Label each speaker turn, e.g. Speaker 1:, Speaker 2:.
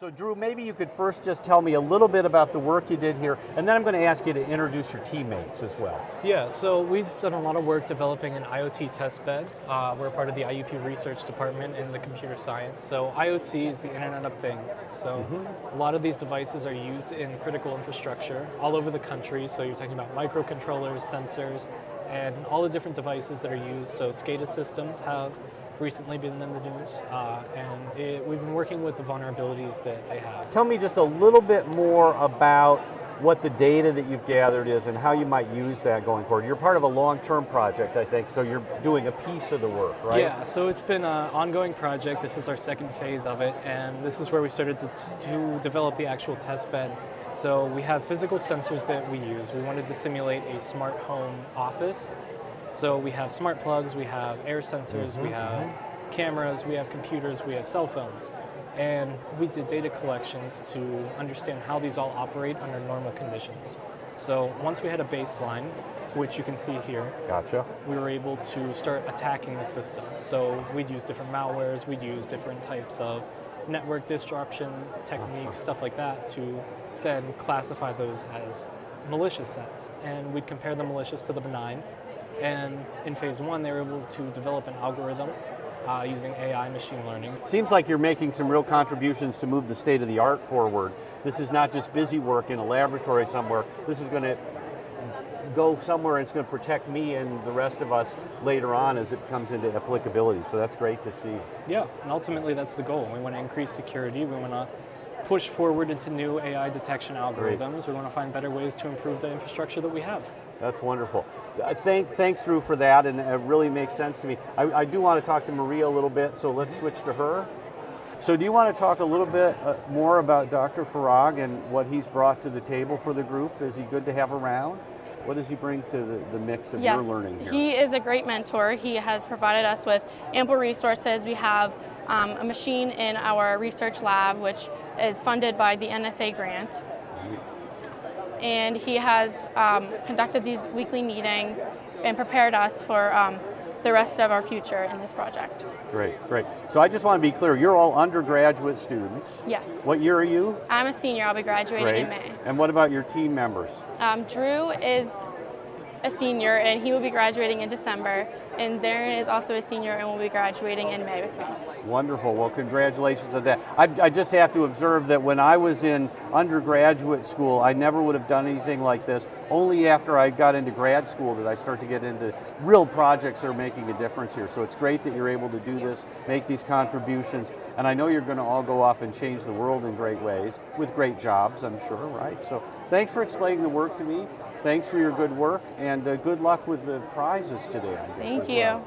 Speaker 1: So Drew, maybe you could first just tell me a little bit about the work you did here, and then I'm going to ask you to introduce your teammates as well.
Speaker 2: Yeah, so we've done a lot of work developing an IoT testbed. We're part of the IUP research department in the computer science. So IoT is the Internet of Things. So a lot of these devices are used in critical infrastructure all over the country. So you're talking about microcontrollers, sensors, and all the different devices that are used. So SCADA systems have recently been in the news, and we've been working with the vulnerabilities that they have.
Speaker 1: Tell me just a little bit more about what the data that you've gathered is and how you might use that going forward. You're part of a long-term project, I think, so you're doing a piece of the work, right?
Speaker 2: Yeah, so it's been an ongoing project. This is our second phase of it, and this is where we started to develop the actual test bed. So we have physical sensors that we use. We wanted to simulate a smart home office. So we have smart plugs, we have air sensors, we have cameras, we have computers, we have cell phones. And we did data collections to understand how these all operate under normal conditions. So once we had a baseline, which you can see here,
Speaker 1: Gotcha.
Speaker 2: we were able to start attacking the system. So we'd use different malwares, we'd use different types of network disruption techniques, stuff like that, to then classify those as malicious sets. And we'd compare the malicious to the benign. And in phase one, they were able to develop an algorithm using AI machine learning.
Speaker 1: Seems like you're making some real contributions to move the state of the art forward. This is not just busy work in a laboratory somewhere. This is going to go somewhere and it's going to protect me and the rest of us later on as it comes into applicability. So that's great to see.
Speaker 2: Yeah, and ultimately that's the goal. We want to increase security. We want to push forward into new AI detection algorithms. Great. We want to find better ways to improve the infrastructure that we have.
Speaker 1: That's wonderful. Thanks, Drew, for that, and it really makes sense to me. I do want to talk to Maria a little bit, so let's switch to her. So do you want to talk a little bit more about Dr. Farag and what he's brought to the table for the group? Is he good to have around? What does he bring to the mix of your learning here?
Speaker 3: He is a great mentor. He has provided us with ample resources. We have a machine in our research lab, which is funded by the NSA grant. And he has conducted these weekly meetings and prepared us for the rest of our future in this project.
Speaker 1: Great. So I just want to be clear, you're all undergraduate students.
Speaker 3: Yes.
Speaker 1: What year are you?
Speaker 3: I'm a senior. I'll be graduating in May.
Speaker 1: And what about your team members?
Speaker 3: Drew is a senior and he will be graduating in December. And Zarin is also a senior and will be graduating in May with me.
Speaker 1: Wonderful. Well, congratulations on that. I just have to observe that when I was in undergraduate school, I never would have done anything like this. Only after I got into grad school did I start to get into real projects that are making a difference here. So it's great that you're able to do this, make these contributions, and I know you're going to all go off and change the world in great ways, with great jobs, I'm sure, right? So thanks for explaining the work to me. Thanks for your good work, and good luck with the prizes today, I guess.
Speaker 3: Thank you.